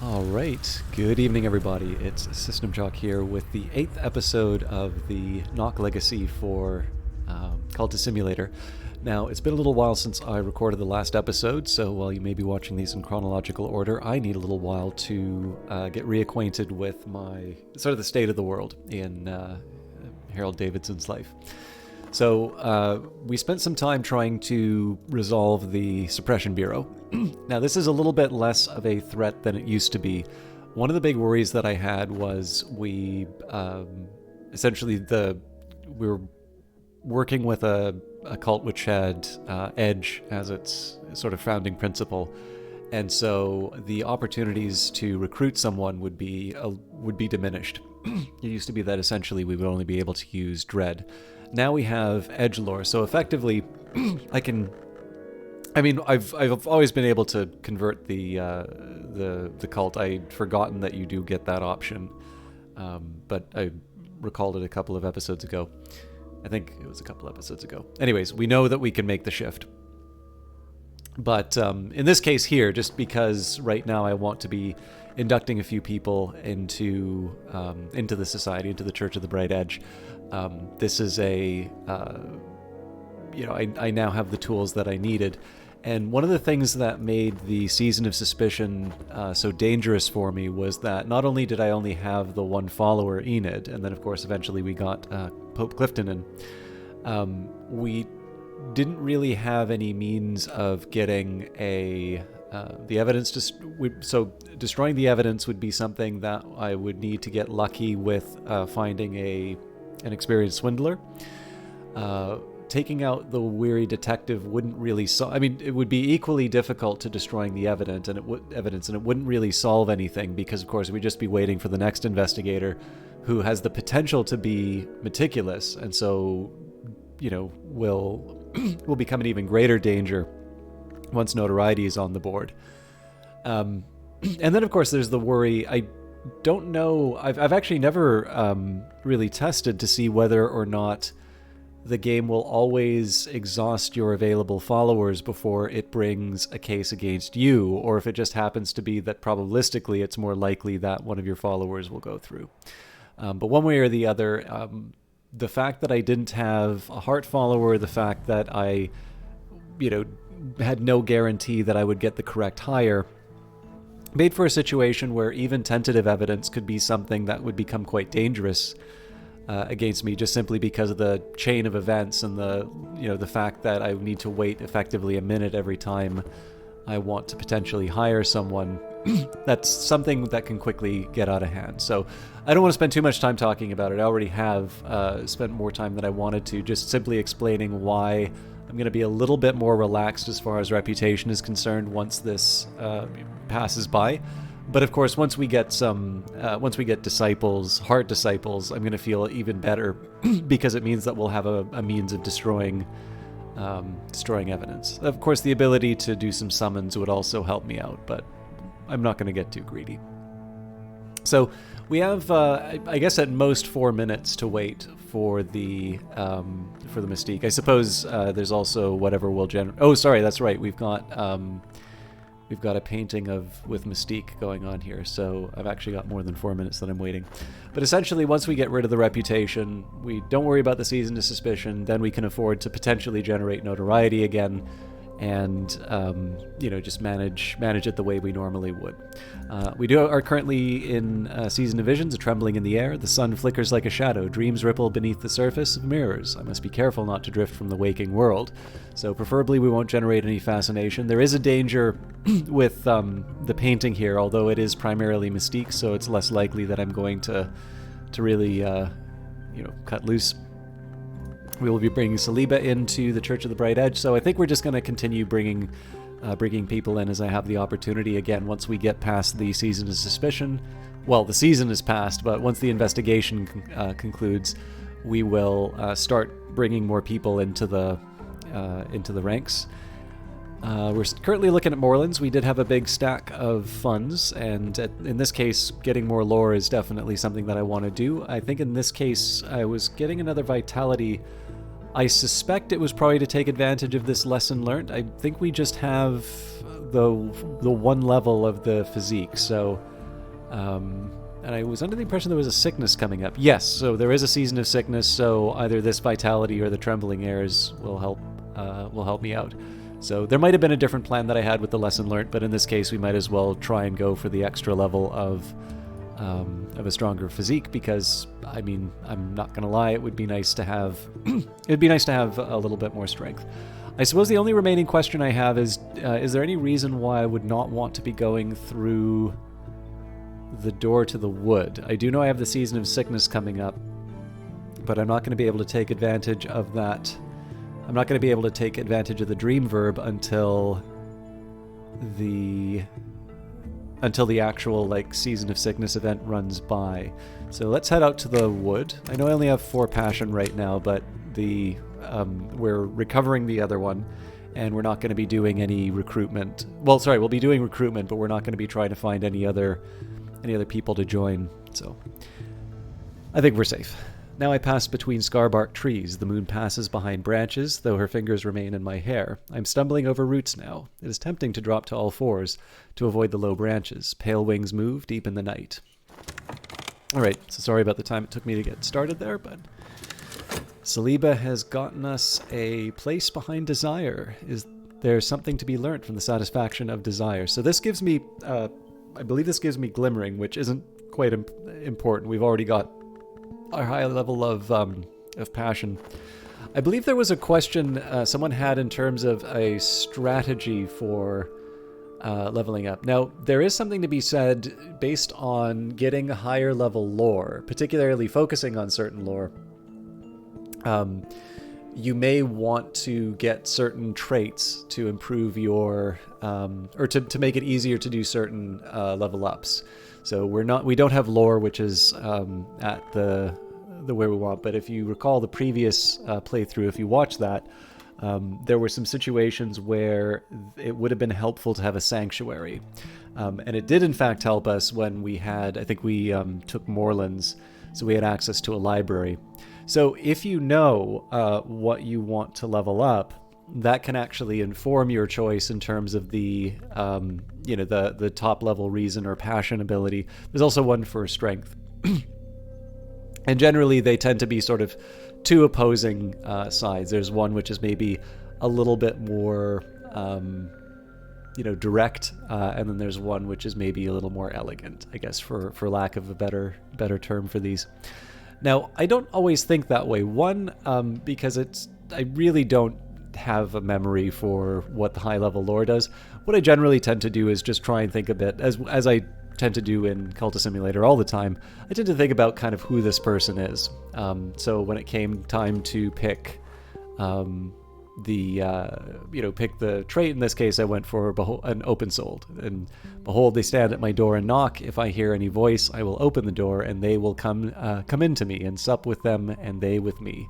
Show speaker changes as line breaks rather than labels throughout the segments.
All right. Good evening, everybody. It's System Jock here with the 8th episode of the Knock Legacy for Cultist Simulator. Now, it's been a little while since I recorded the last episode, so while you may be watching these in chronological order, I need a little while to get reacquainted with the state of the world in Harold Davidson's life. So we spent some time trying to resolve the Suppression Bureau. Now, this is a little bit less of a threat than it used to be. One of the big worries that I had was we were working with a cult which had edge as its sort of founding principle, and so the opportunities to recruit someone would be diminished. It used to be that essentially we would only be able to use dread. Now we have edgelore, so effectively, I've always been able to convert the cult. I'd forgotten that you do get that option, but I recalled it a couple of episodes ago. I think it was a couple episodes ago. Anyways, we know that we can make the shift. But in this case here, just because right now I want to be inducting a few people into the society, into the Church of the Bright Edge, this is I now have the tools that I needed. And one of the things that made the Season of Suspicion so dangerous for me was that not only did I only have the one follower, Enid, and then of course eventually we got Pope Clifton in, we didn't really have any means of getting the evidence. So destroying the evidence would be something that I would need to get lucky with finding an experienced swindler. Taking out the weary detective wouldn't really it would be equally difficult to destroying the evidence, and it wouldn't really solve anything, because of course we'd just be waiting for the next investigator who has the potential to be meticulous, and so will become an even greater danger once notoriety is on the board. And then of course there's the worry. I don't know. I've actually never really tested to see whether or not the game will always exhaust your available followers before it brings a case against you, or if it just happens to be that probabilistically it's more likely that one of your followers will go through. But one way or the other, the fact that I didn't have a heart follower, the fact that I, had no guarantee that I would get the correct hire, made for a situation where even tentative evidence could be something that would become quite dangerous against me, just simply because of the chain of events and the fact that I need to wait effectively a minute every time I want to potentially hire someone. That's something that can quickly get out of hand. So I don't want to spend too much time talking about it. I already have spent more time than I wanted to, just simply explaining why I'm going to be a little bit more relaxed as far as reputation is concerned once this passes by. But of course, once we get disciples, heart disciples, I'm going to feel even better because it means that we'll have a means of destroying evidence. Of course, the ability to do some summons would also help me out, but I'm not going to get too greedy. So we have, I guess, at most 4 minutes to wait for the Mystique. I suppose there's also whatever will generate. Oh, sorry, that's right. We've got a painting with Mystique going on here, so I've actually got more than 4 minutes that I'm waiting. But essentially, once we get rid of the reputation, we don't worry about the Season of Suspicion, then we can afford to potentially generate notoriety again, and just manage it the way we normally would. We are currently in Season of Visions, a trembling in the air. The sun flickers like a shadow. Dreams ripple beneath the surface of mirrors. I must be careful not to drift from the waking world. So preferably we won't generate any fascination. There is a danger with the painting here, although it is primarily Mystique, so it's less likely that I'm going to really cut loose. We will be bringing Saliba into the Church of the Bright Edge, so I think we're just going to continue bringing people in as I have the opportunity. Again, once we get past the Season of Suspicion, well, the season is past, but once the investigation concludes, we will start bringing more people into the ranks. We're currently looking at Moorlands. We did have a big stack of funds, and in this case, getting more lore is definitely something that I want to do. I think in this case, I was getting another vitality. I suspect it was probably to take advantage of this lesson learned. I think we just have the one level of the physique. So, and I was under the impression there was a sickness coming up. Yes, so there is a season of sickness. So either this vitality or the trembling airs will help me out. So there might have been a different plan that I had with the lesson learned, but in this case, we might as well try and go for the extra level of a stronger physique, because I mean, I'm not gonna lie, it would be nice to have it'd be nice to have a little bit more strength. I suppose the only remaining question I have is there any reason why I would not want to be going through the door to the wood? I do know I have the season of sickness coming up, but I'm not going to be able to take advantage of that. I'm not going to be able to take advantage of the dream verb until the actual season of sickness event runs by. So let's head out to the wood. I know I only have 4 passion right now, but we're recovering the other one, and we're not going to be doing any recruitment. Well, sorry, we'll be doing recruitment, but we're not going to be trying to find any other people to join. So I think we're safe. Now I pass between scar-barked trees. The moon passes behind branches, though her fingers remain in my hair. I'm stumbling over roots now. It is tempting to drop to all fours to avoid the low branches. Pale wings move deep in the night. Alright, so sorry about the time it took me to get started there, but Saliba has gotten us a place behind desire. Is there something to be learnt from the satisfaction of desire? So this gives me, I believe this gives me glimmering, which isn't quite important. We've already got our high level of passion. I believe there was a question someone had in terms of a strategy for leveling up. Now, there is something to be said based on getting higher level lore, particularly focusing on certain lore. You may want to get certain traits to improve your, or to make it easier to do certain level ups. So we don't have lore, which is at the way we want. But if you recall the previous playthrough, if you watch that, there were some situations where it would have been helpful to have a sanctuary, and it did in fact help us when we had, I think we took Moorlands, so we had access to a library. So if you know what you want to level up, that can actually inform your choice in terms of the the top level reason or passion ability. There's also one for strength. And generally they tend to be sort of two opposing sides. There's one which is maybe a little bit more direct, and then there's one which is maybe a little more elegant, I guess, for lack of a better term for these. Now, I don't always think that way. One, because I really don't have a memory for what the high level lore does. What I generally tend to do is just try and think a bit, as I tend to do in Cultist Simulator all the time, I tend to think about kind of who this person is. So when it came time to pick pick the trait, in this case I went for an open souled, and behold, they stand at my door and knock. If I hear any voice, I will open the door, and they will come into me, and sup with them and they with me.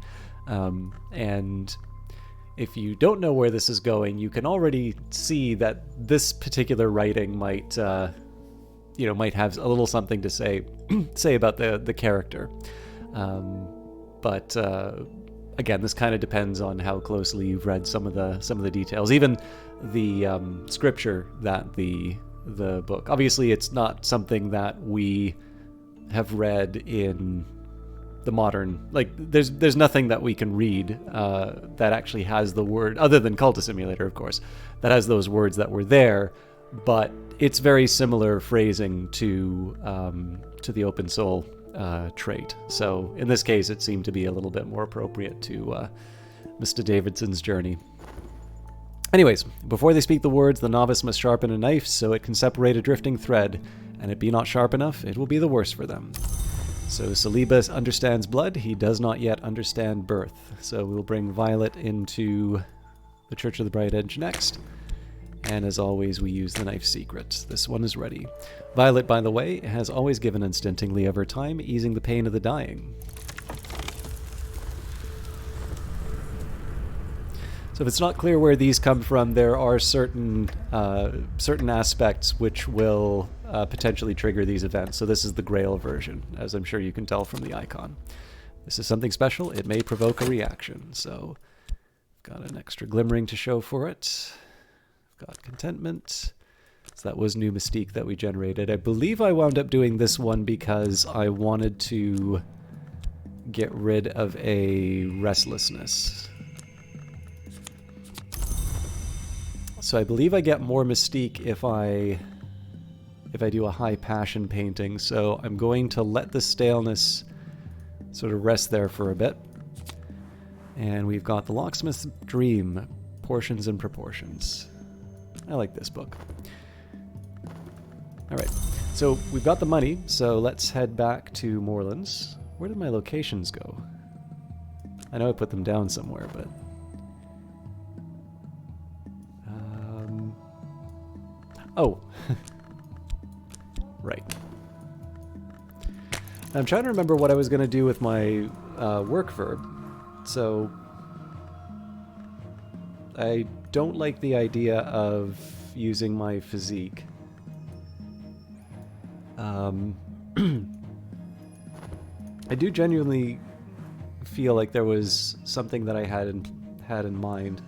And if you don't know where this is going, you can already see that this particular writing might have a little something to say about the character. But again, this kind of depends on how closely you've read some of the details, even the scripture that the book. Obviously, it's not something that we have read in the modern. There's nothing that we can read that actually has the word, other than Cultist Simulator, of course, that has those words that were there. But it's very similar phrasing to the open soul trait. So in this case, it seemed to be a little bit more appropriate to Mr. Davidson's journey. Anyways, before they speak the words, the novice must sharpen a knife so it can separate a drifting thread, and it be not sharp enough, it will be the worse for them. So Saliba understands blood, he does not yet understand birth. So we will bring Violet into the Church of the Bright Edge next. And as always, we use the knife secret. This one is ready. Violet, by the way, has always given unstintingly of her time, easing the pain of the dying. So if it's not clear where these come from, there are certain aspects which will potentially trigger these events. So this is the Grail version, as I'm sure you can tell from the icon. This is something special. It may provoke a reaction. So got an extra glimmering to show for it. got contentment. So that was new mystique that we generated. I believe I wound up doing this one because I wanted to get rid of a restlessness. So I believe I get more mystique if I do a high passion painting. So I'm going to let the staleness sort of rest there for a bit. And we've got the Locksmith's Dream, Portions and Proportions. I like this book. All right, so we've got the money, so let's head back to Moorlands. Where did my locations go? I know I put them down somewhere, but... Oh. Right. I'm trying to remember what I was going to do with my work verb. So... I don't like the idea of using my physique. I do genuinely feel like there was something that I had in mind.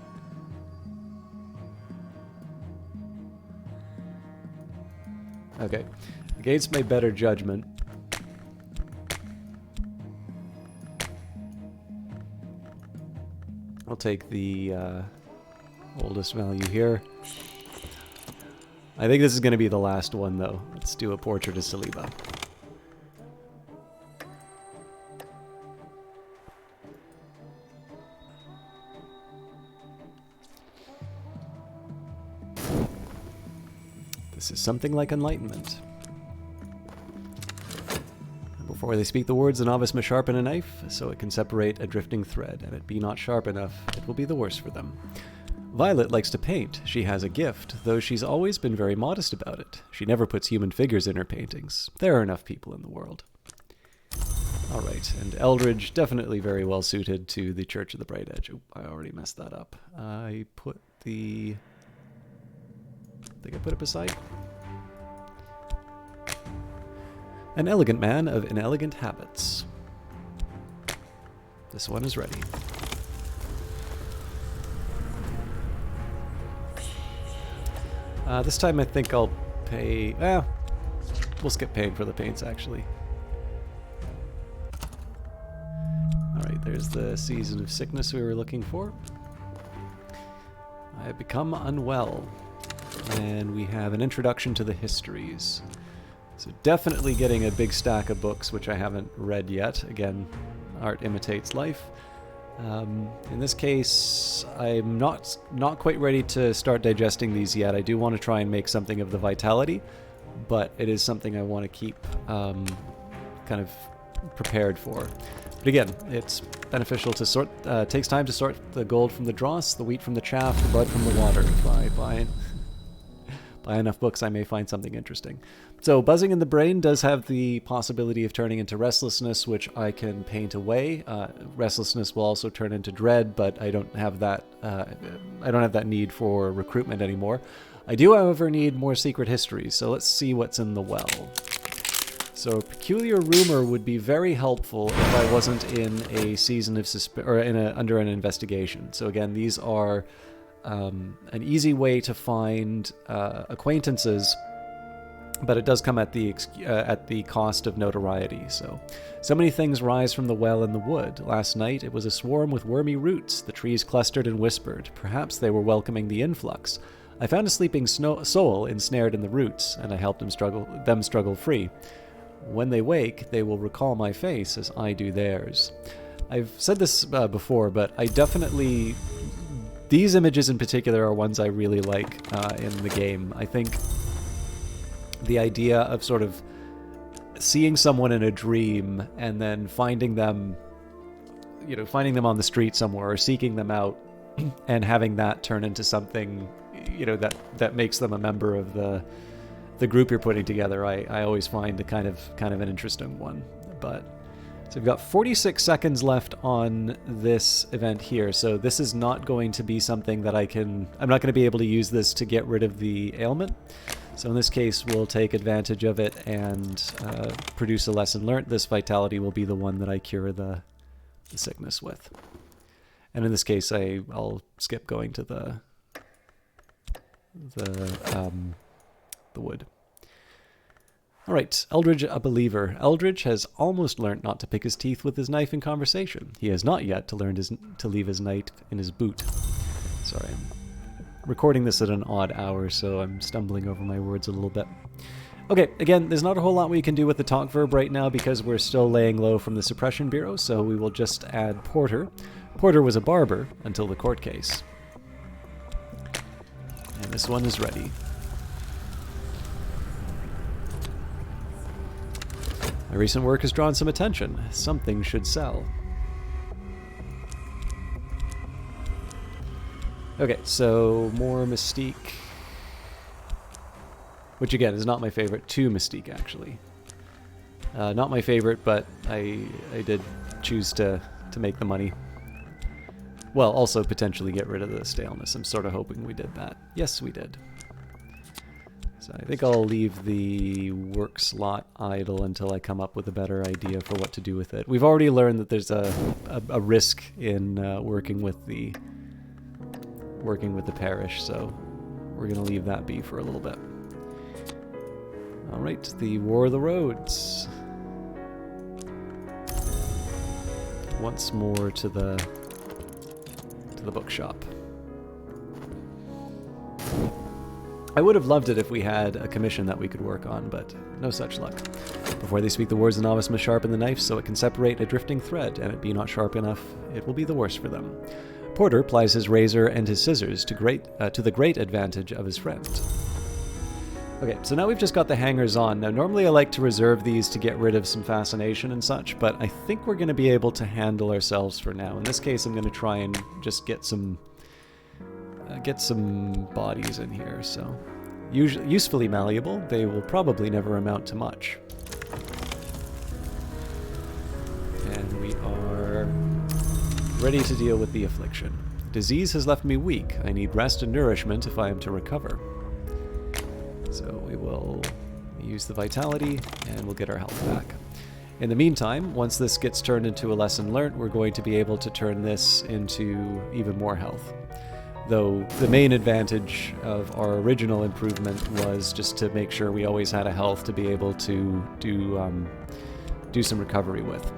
Okay, against my better judgment, I'll take the oldest value here. I think this is going to be the last one, though. Let's do a portrait of Saliba. This is something like enlightenment. Before they speak the words, the novice must sharpen a knife, so it can separate a drifting thread, and it be not sharp enough, it will be the worse for them. Violet likes to paint. She has a gift, though she's always been very modest about it. She never puts human figures in her paintings. There are enough people in the world. Alright, and Eldridge, definitely very well suited to the Church of the Bright Edge. Oh, I already messed that up. I put the... I think I put it beside. An elegant man of inelegant habits. This one is ready. This time I think I'll pay... we'll skip paying for the paints, actually. Alright, there's the season of sickness we were looking for. I have become unwell. And we have an introduction to the histories. So definitely getting a big stack of books, which I haven't read yet. Again, art imitates life. In this case, I'm not quite ready to start digesting these yet. I do want to try and make something of the vitality, but it is something I want to keep kind of prepared for. But again, it's beneficial to sort. Takes time to sort the gold from the dross, the wheat from the chaff, the blood from the water. If I buy enough books, I may find something interesting. So buzzing in the brain does have the possibility of turning into restlessness, which I can paint away. Restlessness will also turn into dread, but I don't have that. I don't have that need for recruitment anymore. I do, however, need more secret histories. So let's see what's in the well. So a peculiar rumor would be very helpful if I wasn't in a season of under an investigation. So again, these are an easy way to find acquaintances, but it does come at the cost of notoriety. So many things rise from the well in the wood. Last night it was a swarm with wormy roots. The trees clustered and whispered. Perhaps they were welcoming the influx. I found a sleeping soul ensnared in the roots, and I helped them struggle free. When they wake, they will recall my face as I do theirs. I've said this before, but I definitely... These images in particular are ones I really like in the game. I think the idea of sort of seeing someone in a dream and then finding them on the street somewhere or seeking them out and having that turn into something, that makes them a member of the group you're putting together, I always find a kind of an interesting one. But so we've got 46 seconds left on this event here, so this is not going to be something that I'm not going to be able to use this to get rid of the ailment. So in this case, we'll take advantage of it and produce a lesson learned. This vitality will be the one that I cure the sickness with. And in this case, I'll skip going to the the wood. All right, Eldridge, a believer. Eldridge has almost learnt not to pick his teeth with his knife in conversation. He has not yet to leave his knife in his boot. Sorry, I'm recording this at an odd hour, so I'm stumbling over my words a little bit. Okay, again, there's not a whole lot we can do with the talk verb right now because we're still laying low from the Suppression Bureau, so we will just add Porter. Porter was a barber until the court case. And this one is ready. My recent work has drawn some attention. Something should sell. Okay, so more Mystique. Which again is not my favorite. 2 Mystique actually. Not my favorite, but I did choose to make the money. Well, also potentially get rid of the staleness. I'm sort of hoping we did that. Yes, we did. So I think I'll leave the work slot idle until I come up with a better idea for what to do with it. We've already learned that there's a risk in working with the parish, so we're going to leave that be for a little bit. All right, the War of the Roads. Once more to the bookshop. I would have loved it if we had a commission that we could work on, but no such luck. Before they speak the words, the novice must sharpen the knife so it can separate a drifting thread, and it be not sharp enough, it will be the worse for them. Porter plies his razor and his scissors to the great advantage of his friend. Okay, so now we've just got the hangers on. Now, normally I like to reserve these to get rid of some fascination and such, but I think we're going to be able to handle ourselves for now. In this case, I'm going to try and just get some bodies in here, so usefully malleable. They will probably never amount to much. And we are ready to deal with the affliction. Disease has left me weak. I need rest and nourishment if I am to recover. So we will use the vitality and we'll get our health back. In the meantime, once this gets turned into a lesson learnt, we're going to be able to turn this into even more health. Though the main advantage of our original improvement was just to make sure we always had a health to be able to do some recovery with.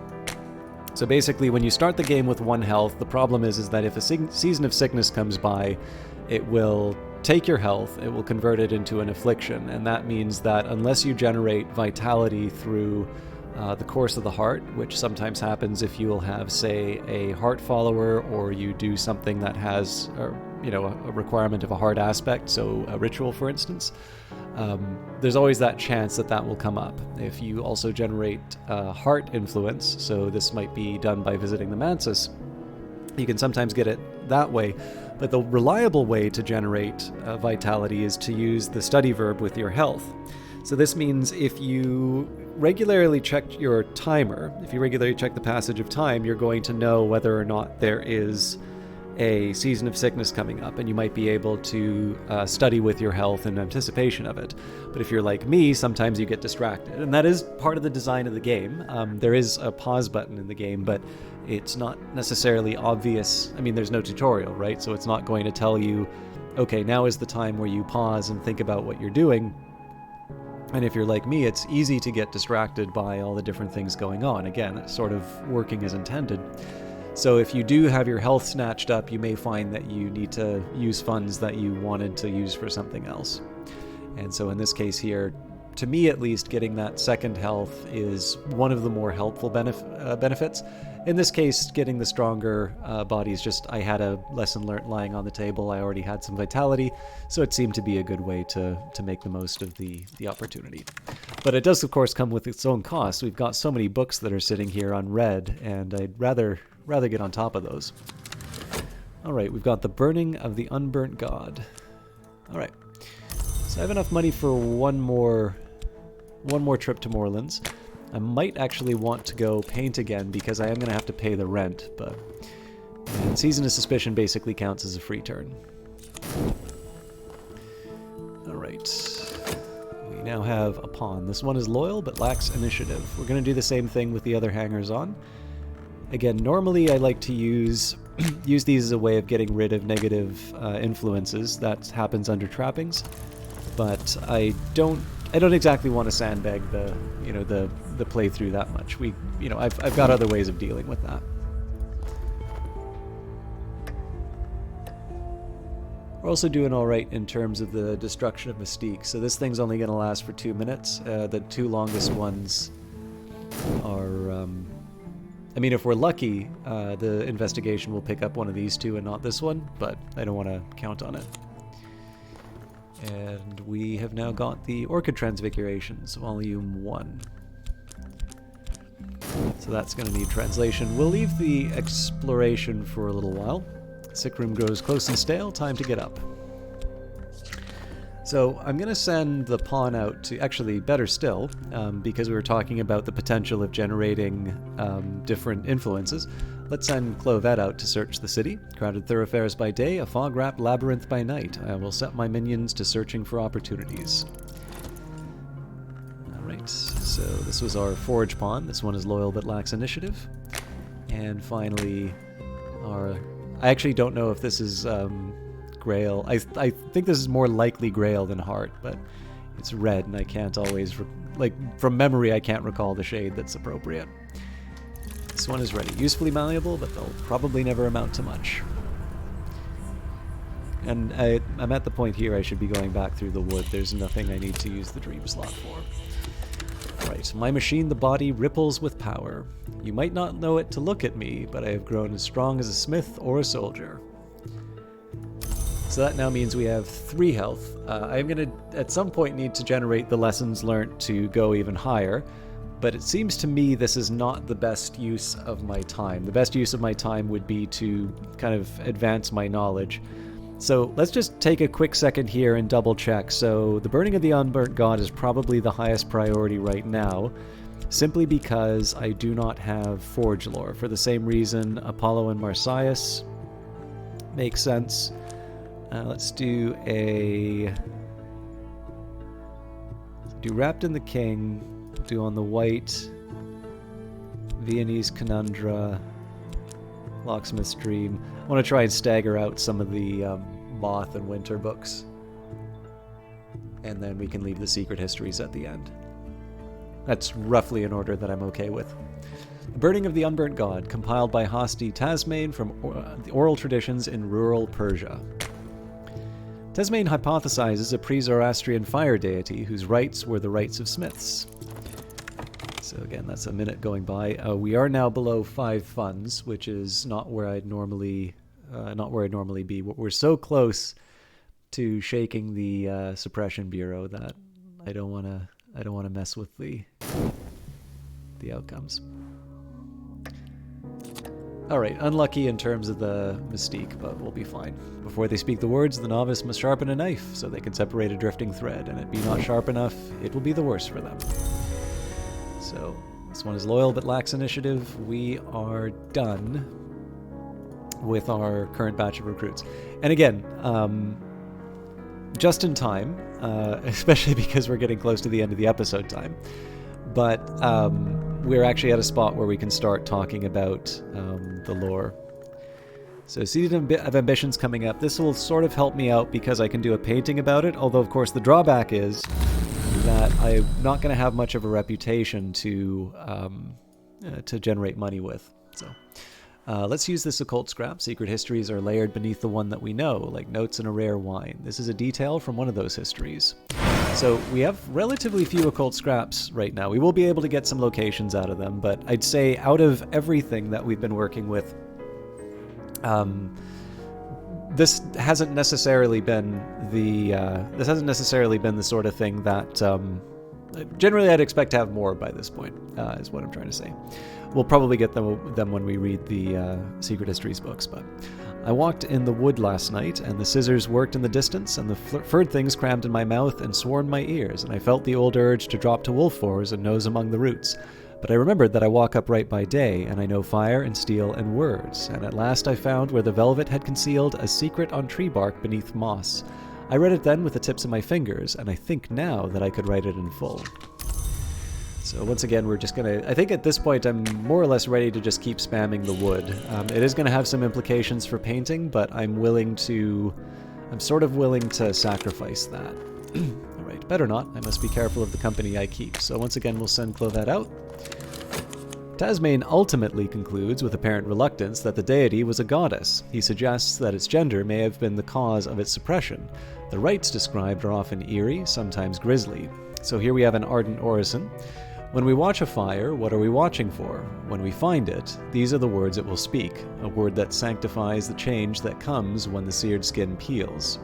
So basically, when you start the game with 1 health, the problem is that if a season of sickness comes by, it will take your health, it will convert it into an affliction, and that means that unless you generate vitality through the course of the heart, which sometimes happens if you will have, say, a heart follower, or you do something that has, a requirement of a heart aspect, so a ritual, for instance, there's always that chance that will come up. If you also generate heart influence, so this might be done by visiting the mansus, you can sometimes get it that way. But the reliable way to generate vitality is to use the study verb with your health. So this means if you regularly check your timer, if you regularly check the passage of time, you're going to know whether or not there is a season of sickness coming up, and you might be able to study with your health in anticipation of it. But if you're like me, sometimes you get distracted, and that is part of the design of the game. There is a pause button in the game, but it's not necessarily obvious. I mean, there's no tutorial, right? So it's not going to tell you, okay, now is the time where you pause and think about what you're doing. And if you're like me, it's easy to get distracted by all the different things going on. Again, it's sort of working as intended. So if you do have your health snatched up, you may find that you need to use funds that you wanted to use for something else. And so in this case here, to me at least, getting that second health is one of the more helpful benefits. In this case, getting the stronger body is just, I had a lesson learnt lying on the table. I already had some vitality, so it seemed to be a good way to make the most of the opportunity. But it does, of course, come with its own cost. We've got so many books that are sitting here unread, and I'd rather get on top of those. All right, we've got the Burning of the Unburnt God. All right, so I have enough money for one more trip to Moorlands. I might actually want to go paint again because I am going to have to pay the rent, and Season of Suspicion basically counts as a free turn. All right, we now have a pawn. This one is loyal but lacks initiative. We're going to do the same thing with the other hangers on. Again, normally I like to use use these as a way of getting rid of negative influences. That happens under trappings, but I don't exactly want to sandbag the playthrough that much. I've got other ways of dealing with that. We're also doing all right in terms of the destruction of Mystique. So this thing's only going to last for 2 minutes. The 2 longest ones are, if we're lucky, the investigation will pick up one of these 2 and not this one, but I don't want to count on it. And we have now got the Orchid Transfigurations, Volume 1. So that's going to need translation. We'll leave the exploration for a little while. Sick room grows close and stale, time to get up. So I'm going to send the pawn out to, actually better still, because we were talking about the potential of generating different influences. Let's send Clovette out to search the city. Crowded thoroughfares by day, a fog-wrapped labyrinth by night. I will set my minions to searching for opportunities. Alright, so this was our forge pawn. This one is loyal but lacks initiative. And finally, I actually don't know if this is Grail. I think this is more likely Grail than Heart, but it's red and I can't always, from memory I can't recall the shade that's appropriate. This one is ready. Usefully malleable, but they'll probably never amount to much. And I'm at the point here I should be going back through the wood. There's nothing I need to use the dream slot for. Right, my machine, the body, ripples with power. You might not know it to look at me, but I have grown as strong as a smith or a soldier. So that now means we have 3 health. I'm going to, at some point, need to generate the lessons learned to go even higher, but it seems to me this is not the best use of my time. The best use of my time would be to kind of advance my knowledge. So let's just take a quick second here and double check. So the Burning of the Unburnt God is probably the highest priority right now, simply because I do not have Forge lore. For the same reason, Apollo and Marsyas makes sense. Let's do Wrapped in the King, do on the white, Viennese Conundra, Locksmith's Dream. I want to try and stagger out some of the Moth and Winter books. And then we can leave the Secret Histories at the end. That's roughly an order that I'm okay with. The Burning of the Unburnt God, compiled by Hasti Tasmain from the oral traditions in rural Persia. Tasmain hypothesizes a pre-Zoroastrian fire deity whose rites were the rites of smiths. So again, that's a minute going by. We are now below 5 funds, which is not where I'd normally be. We're so close to shaking the Suppression Bureau that I don't want to mess with the outcomes. All right, unlucky in terms of the mystique, but we'll be fine. Before they speak the words, the novice must sharpen a knife so they can separate a drifting thread, and it be not sharp enough, it will be the worse for them. So this one is loyal but lacks initiative. We are done with our current batch of recruits. And again, just in time, especially because we're getting close to the end of the episode time. But we're actually at a spot where we can start talking about the lore. So Seed of Ambition's coming up. This will sort of help me out because I can do a painting about it, although of course the drawback is that I'm not going to have much of a reputation to generate money with. So let's use this occult scrap. Secret histories are layered beneath the one that we know, like notes in a rare wine. This is a detail from one of those histories. So we have relatively few occult scraps right now. We will be able to get some locations out of them, but I'd say out of everything that we've been working with, this hasn't necessarily been the sort of thing that generally I'd expect to have more by this point, is what I'm trying to say. We'll probably get them when we read the Secret Histories books, but I walked in the wood last night, and the scissors worked in the distance, and the furred things crammed in my mouth and swore in my ears, and I felt the old urge to drop to wolf fours and nose among the roots. But I remembered that I walk upright by day, and I know fire and steel and words, and at last I found where the velvet had concealed a secret on tree bark beneath moss. I read it then with the tips of my fingers, and I think now that I could write it in full. So once again, we're just going to... I think at this point, I'm more or less ready to just keep spamming the wood. It is going to have some implications for painting, but I'm sort of willing to sacrifice that. Alright, better not. I must be careful of the company I keep. So once again, we'll send Clovette out. Tasmain ultimately concludes with apparent reluctance that the deity was a goddess. He suggests that its gender may have been the cause of its suppression. The rites described are often eerie, sometimes grisly. So here we have an ardent orison. When we watch a fire, what are we watching for? When we find it, these are the words it will speak, a word that sanctifies the change that comes when the seared skin peels.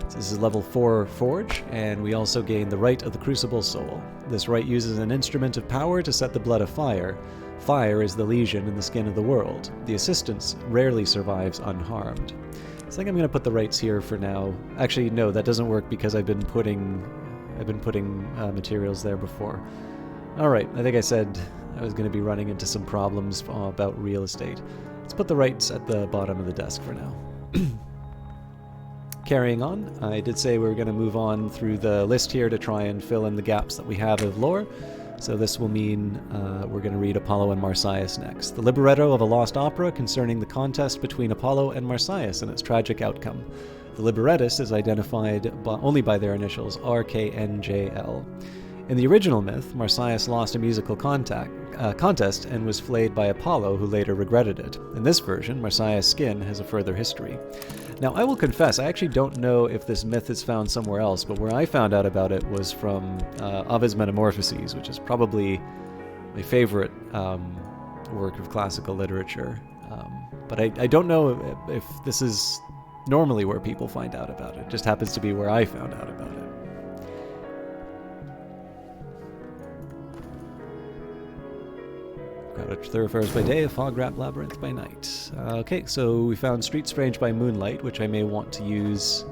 So this is level 4 Forge, and we also gain the Rite of the Crucible Soul. This rite uses an instrument of power to set the blood afire. Fire is the lesion in the skin of the world. The assistance rarely survives unharmed. So I think I'm going to put the rites here for now. Actually, no, that doesn't work because I've been putting materials there before. Alright, I think I said I was going to be running into some problems about real estate. Let's put the rights at the bottom of the desk for now. Carrying on, I did say we were going to move on through the list here to try and fill in the gaps that we have of lore. So this will mean we're going to read Apollo and Marsyas next. The libretto of a lost opera concerning the contest between Apollo and Marsyas and its tragic outcome. The librettist is identified only by their initials, RKNJL. In the original myth, Marsyas lost a musical contest and was flayed by Apollo, who later regretted it. In this version, Marsyas' skin has a further history. Now, I will confess, I actually don't know if this myth is found somewhere else, but where I found out about it was from Ovid's Metamorphoses, which is probably my favorite work of classical literature. But I don't know if this is normally where people find out about it. It just happens to be where I found out about it. Crowded thoroughfares by day, a fog-wrapped labyrinth by night. Okay, so we found Street Strange by Moonlight, which I may want to use...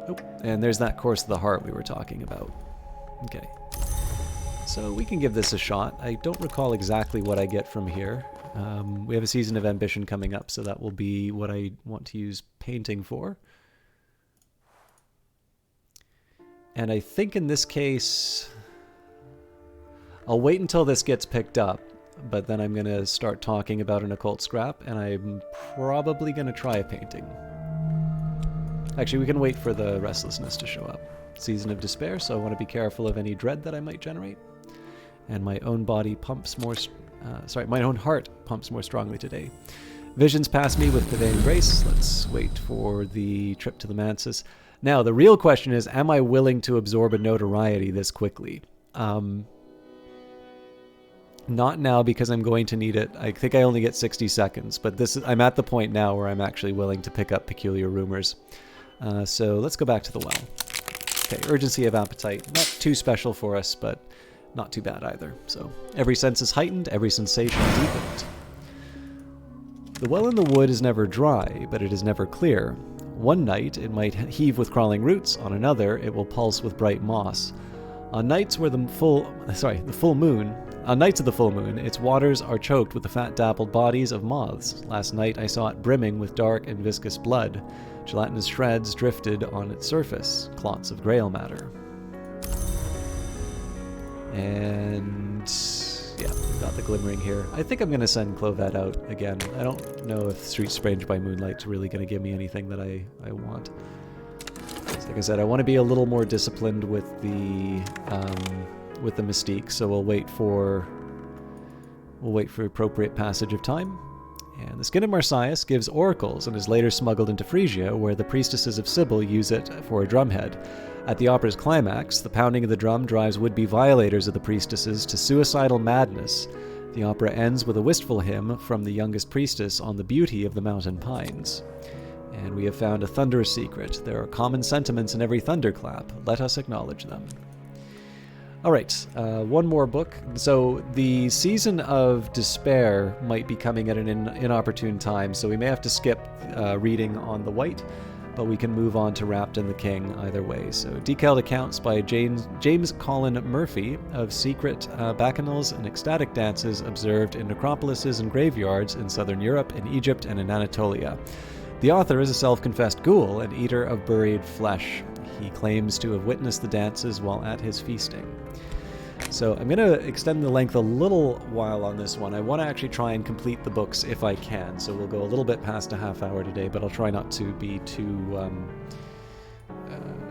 Oh, and there's that Course of the Heart we were talking about. Okay. So we can give this a shot. I don't recall exactly what I get from here. We have a Season of Ambition coming up, so that will be what I want to use painting for. And I think in this case... I'll wait until this gets picked up, but then I'm going to start talking about an occult scrap, and I'm probably going to try a painting. Actually, we can wait for the restlessness to show up. Season of Despair, so I want to be careful of any dread that I might generate. And my own body pumps more... my own heart pumps more strongly today. Visions pass me with prevailing grace. Let's wait for the trip to the Mansus. Now, the real question is, am I willing to absorb a notoriety this quickly? Not now, because I'm going to need it. I think I only get 60 seconds, but I'm at the point now where I'm actually willing to pick up Peculiar Rumors. So let's go back to the well. Okay, Urgency of Appetite. Not too special for us, but not too bad either. So every sense is heightened, every sensation deepened. The well in the wood is never dry, but it is never clear. One night it might heave with crawling roots, on another it will pulse with bright moss. On nights of the full moon, its waters are choked with the fat-dappled bodies of moths. Last night I saw it brimming with dark and viscous blood. Gelatinous shreds drifted on its surface, clots of grail matter. And yeah, got the glimmering here. I think I'm going to send Clovette out again. I don't know if Street Strange by Moonlight's really going to give me anything that I want. Like I said, I want to be a little more disciplined with the mystique, so we'll wait for appropriate passage of time. And the skin of Marsyas gives oracles and is later smuggled into Phrygia, where the priestesses of Sybil use it for a drumhead. At the opera's climax, the pounding of the drum drives would-be violators of the priestesses to suicidal madness. The opera ends with a wistful hymn from the youngest priestess on the beauty of the mountain pines. And we have found a thunderous secret. There are common sentiments in every thunderclap. Let us acknowledge them. All right, one more book. So the Season of Despair might be coming at an inopportune time, so we may have to skip reading on the white, but we can move on to Wrapped in the King either way. So detailed accounts by James Colin Murphy of secret bacchanals and ecstatic dances observed in necropolises and graveyards in southern Europe, in Egypt, and in Anatolia. The author is a self-confessed ghoul and eater of buried flesh. He claims to have witnessed the dances while at his feasting. So I'm going to extend the length a little while on this one. I want to actually try and complete the books if I can. So we'll go a little bit past a half hour today, but I'll try not to be too...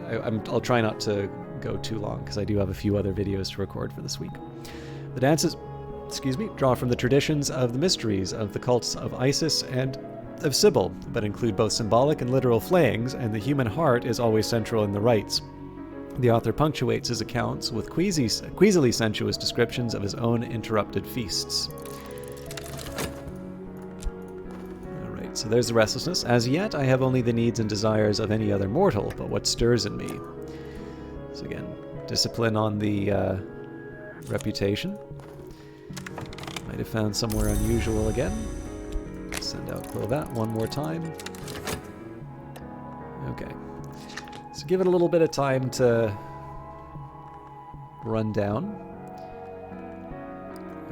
I'll try not to go too long because I do have a few other videos to record for this week. The dances, draw from the traditions of the mysteries of the cults of Isis and of Sybil, but include both symbolic and literal flayings, and the human heart is always central in the rites. The author punctuates his accounts with queasily sensuous descriptions of his own interrupted feasts. Alright, so there's the restlessness. As yet, I have only the needs and desires of any other mortal, but what stirs in me? So again, discipline on the reputation. Might have found somewhere unusual again. Send out Clovat one more time. Okay. So give it a little bit of time to run down.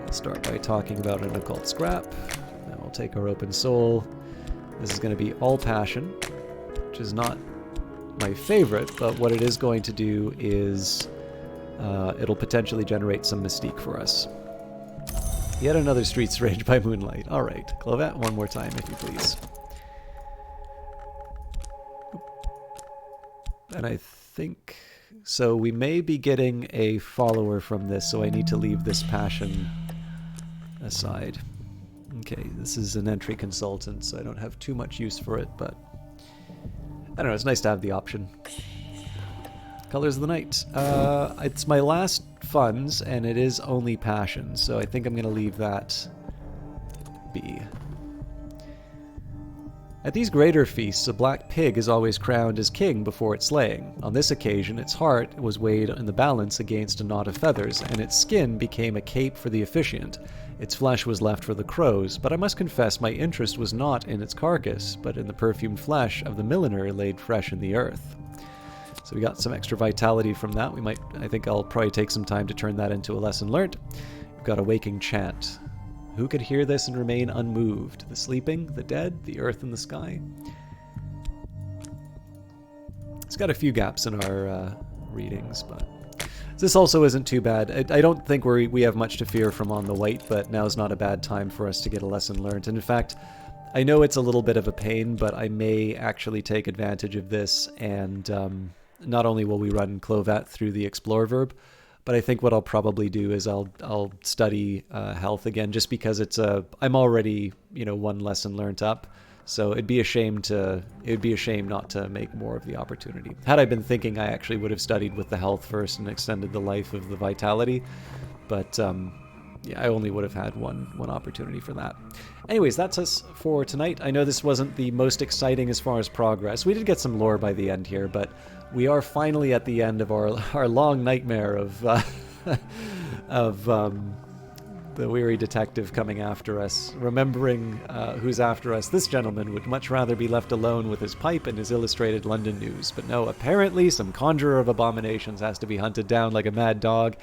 I'll start by talking about an occult scrap. Then we'll take our open soul. This is going to be all passion, which is not my favorite, but what it is going to do is it'll potentially generate some mystique for us. Yet another Streets Rage by Moonlight. Alright, Clovat one more time if you please. And I think... So we may be getting a follower from this, so I need to leave this passion aside. Okay, this is an entry consultant, so I don't have too much use for it, but... I don't know, it's nice to have the option. Colors of the Night. It's my last funds, and it is only passion, so I think I'm going to leave that be. At these greater feasts, a black pig is always crowned as king before its slaying. On this occasion, its heart was weighed in the balance against a knot of feathers, and its skin became a cape for the officiant. Its flesh was left for the crows, but I must confess my interest was not in its carcass, but in the perfumed flesh of the milliner laid fresh in the earth. So we got some extra vitality from that. I think I'll probably take some time to turn that into a lesson learned. We've got a waking chant. Who could hear this and remain unmoved? The sleeping, the dead, the earth and the sky? It's got a few gaps in our readings, but this also isn't too bad. I don't think we have much to fear from on the white, but now's not a bad time for us to get a lesson learned. And in fact, I know it's a little bit of a pain, but I may actually take advantage of this, and not only will we run Clovat through the Explore verb, but I think what I'll probably do is I'll study health again, just because I'm already one lesson learnt up, so it'd be a shame not to make more of the opportunity. Had I been thinking, I actually would have studied with the health first and extended the life of the vitality, but yeah, I only would have had one opportunity for that. Anyways, that's us for tonight. I know this wasn't the most exciting as far as progress. We did get some lore by the end here, but we are finally at the end of our long nightmare of the weary detective coming after us. Remembering who's after us, this gentleman would much rather be left alone with his pipe and his illustrated London news. But no, apparently some conjurer of abominations has to be hunted down like a mad dog,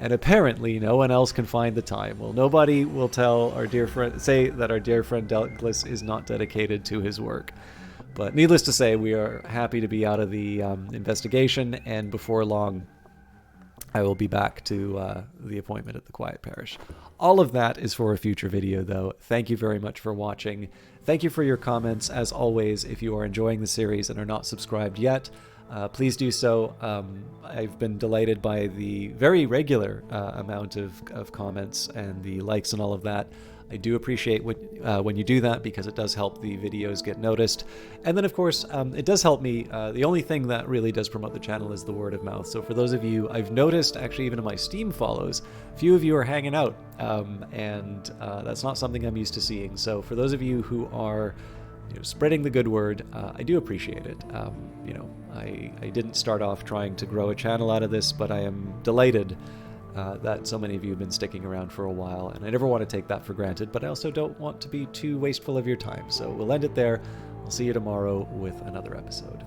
and apparently no one else can find the time. Well, nobody will say that our dear friend Douglas is not dedicated to his work. But needless to say, we are happy to be out of the investigation, and before long, I will be back to the appointment at the Quiet Parish. All of that is for a future video, though. Thank you very much for watching. Thank you for your comments. As always, if you are enjoying the series and are not subscribed yet, please do so. I've been delighted by the very regular amount of comments and the likes and all of that. I do appreciate when you do that, because it does help the videos get noticed. And then, of course, it does help me. The only thing that really does promote the channel is the word of mouth. So for those of you, I've noticed, actually, even in my Steam follows, a few of you are hanging out, and that's not something I'm used to seeing. So for those of you who are spreading the good word, I do appreciate it. I didn't start off trying to grow a channel out of this, but I am delighted that so many of you have been sticking around for a while, and I never want to take that for granted, but I also don't want to be too wasteful of your time. So we'll end it there. I'll see you tomorrow with another episode.